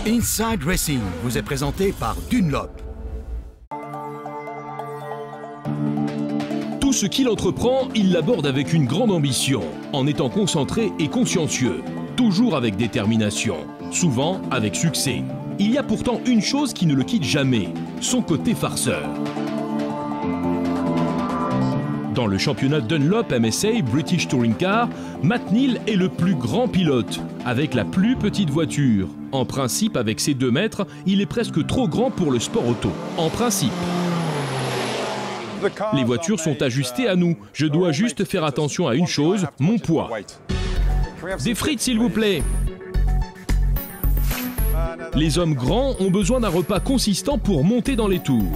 Inside Racing vous est présenté par Dunlop. Tout ce qu'il entreprend, il l'aborde avec une grande ambition, en étant concentré et consciencieux, toujours avec détermination, souvent avec succès. Il y a pourtant une chose qui ne le quitte jamais, son côté farceur. Dans le championnat Dunlop MSA British Touring Car, Matt Neal est le plus grand pilote, avec la plus petite voiture. En principe, avec ses 2 mètres, il est presque trop grand pour le sport auto. En principe. Les voitures sont ajustées à nous. Je dois juste faire attention à une chose, mon poids. Des frites, s'il vous plaît. Les hommes grands ont besoin d'un repas consistant pour monter dans les tours.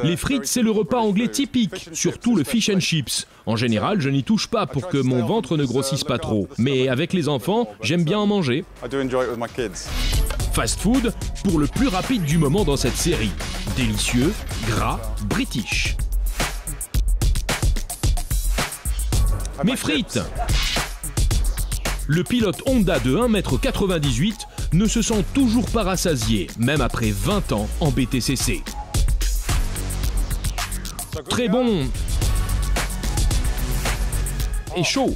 Les frites, c'est le repas anglais typique, surtout le fish and chips. En général, je n'y touche pas pour que mon ventre ne grossisse pas trop. Mais avec les enfants, j'aime bien en manger. Fast food, pour le plus rapide du moment dans cette série. Délicieux, gras, british. Mes frites! Le pilote Honda de 1,98 m ne se sent toujours pas rassasié, même après 20 ans en BTCC. Très bon et chaud.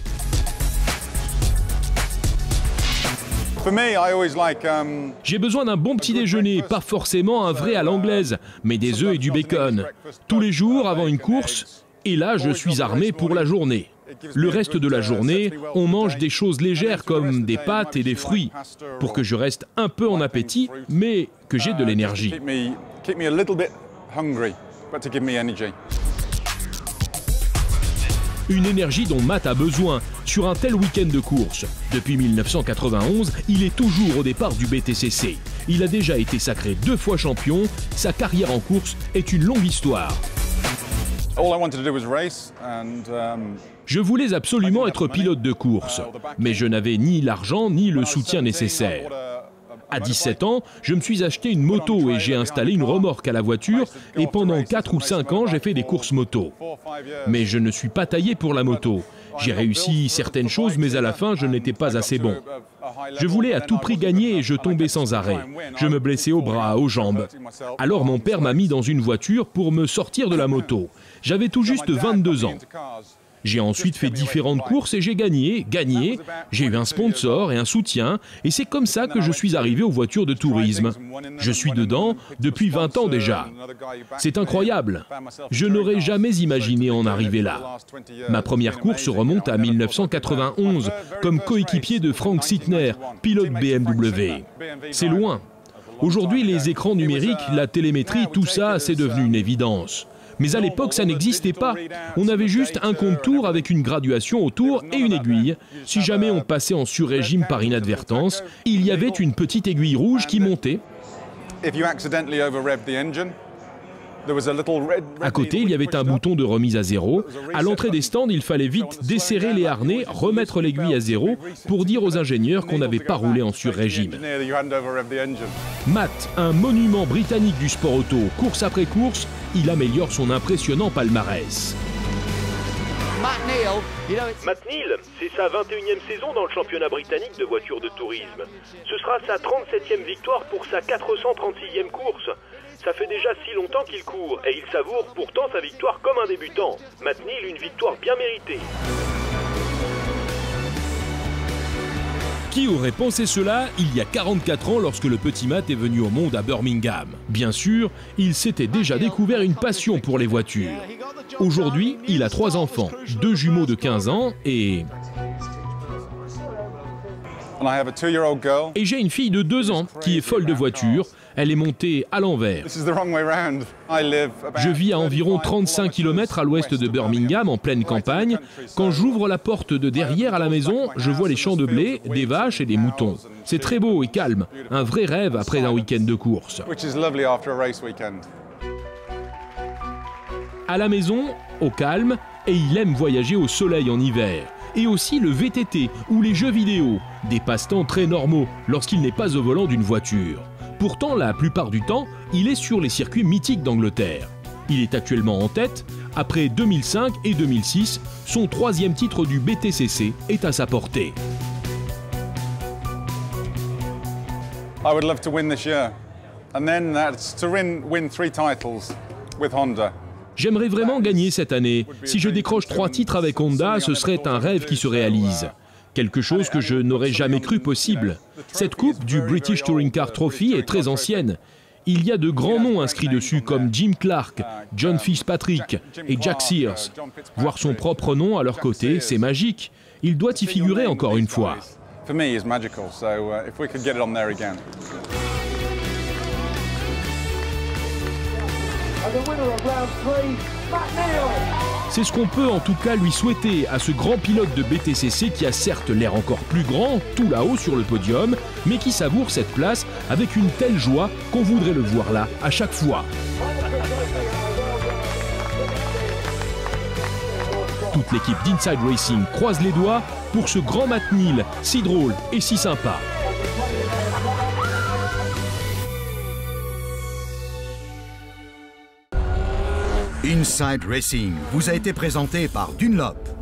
J'ai besoin d'un bon petit déjeuner, pas forcément un vrai à l'anglaise, mais des œufs et du bacon. Tous les jours avant une course, et là je suis armé pour la journée. Le reste de la journée, on mange des choses légères comme des pâtes et des fruits, pour que je reste un peu en appétit, mais que j'ai de l'énergie. Une énergie dont Matt a besoin sur un tel week-end de course. Depuis 1991, il est toujours au départ du BTCC. Il a déjà été sacré 2 fois champion. Sa carrière en course est une longue histoire. Je voulais absolument être pilote de course, mais je n'avais ni l'argent ni le soutien nécessaire. À 17 ans, je me suis acheté une moto et j'ai installé une remorque à la voiture et pendant 4 ou 5 ans, j'ai fait des courses moto. Mais je ne suis pas taillé pour la moto. J'ai réussi certaines choses, mais à la fin, je n'étais pas assez bon. Je voulais à tout prix gagner et je tombais sans arrêt. Je me blessais aux bras, aux jambes. Alors mon père m'a mis dans une voiture pour me sortir de la moto. J'avais tout juste 22 ans. J'ai ensuite fait différentes courses et j'ai gagné. J'ai eu un sponsor et un soutien et c'est comme ça que je suis arrivé aux voitures de tourisme. Je suis dedans depuis 20 ans déjà. C'est incroyable. Je n'aurais jamais imaginé en arriver là. Ma première course remonte à 1991 comme coéquipier de Frank Sittner, pilote BMW. C'est loin. Aujourd'hui, les écrans numériques, la télémétrie, tout ça, c'est devenu une évidence. Mais à l'époque, ça n'existait pas. On avait juste un compte-tour avec une graduation autour et une aiguille. Si jamais on passait en sur-régime par inadvertance, il y avait une petite aiguille rouge qui montait. À côté, il y avait un bouton de remise à zéro. À l'entrée des stands, il fallait vite desserrer les harnais, remettre l'aiguille à zéro pour dire aux ingénieurs qu'on n'avait pas roulé en sur-régime. Matt, un monument britannique du sport auto, course après course, il améliore son impressionnant palmarès. Matt Neal, c'est sa 21e saison dans le championnat britannique de voitures de tourisme. Ce sera sa 37e victoire pour sa 436e course. Ça fait déjà si longtemps qu'il court et il savoure pourtant sa victoire comme un débutant. Matt Neal, une victoire bien méritée. Qui aurait pensé cela il y a 44 ans lorsque le petit Matt est venu au monde à Birmingham? Bien sûr, il s'était déjà découvert une passion pour les voitures. Aujourd'hui, il a 3 enfants, 2 jumeaux de 15 ans et j'ai une fille de 2 ans qui est folle de voiture. Elle est montée à l'envers. Je vis à environ 35 km à l'ouest de Birmingham, en pleine campagne. Quand j'ouvre la porte de derrière à la maison, je vois les champs de blé, des vaches et des moutons. C'est très beau et calme, un vrai rêve après un week-end de course. À la maison, au calme, et il aime voyager au soleil en hiver. Et aussi le VTT ou les jeux vidéo, des passe-temps très normaux lorsqu'il n'est pas au volant d'une voiture. Pourtant, la plupart du temps, il est sur les circuits mythiques d'Angleterre. Il est actuellement en tête. Après 2005 et 2006, son 3e titre du BTCC est à sa portée. I would love to win this year. And then to win 3 titles with Honda. J'aimerais vraiment gagner cette année. Si je décroche 3 titres avec Honda, ce serait un rêve qui se réalise. Quelque chose que je n'aurais jamais cru possible. Cette coupe du British Touring Car Trophy est très ancienne. Il y a de grands noms inscrits dessus comme Jim Clark, John Fitzpatrick et Jack Sears. Voir son propre nom à leur côté, c'est magique. Il doit y figurer encore une fois. C'est ce qu'on peut en tout cas lui souhaiter à ce grand pilote de BTCC qui a certes l'air encore plus grand, tout là-haut sur le podium, mais qui savoure cette place avec une telle joie qu'on voudrait le voir là à chaque fois. Toute l'équipe d'Inside Racing croise les doigts pour ce grand Matt Neal, si drôle et si sympa. Inside Racing vous a été présenté par Dunlop.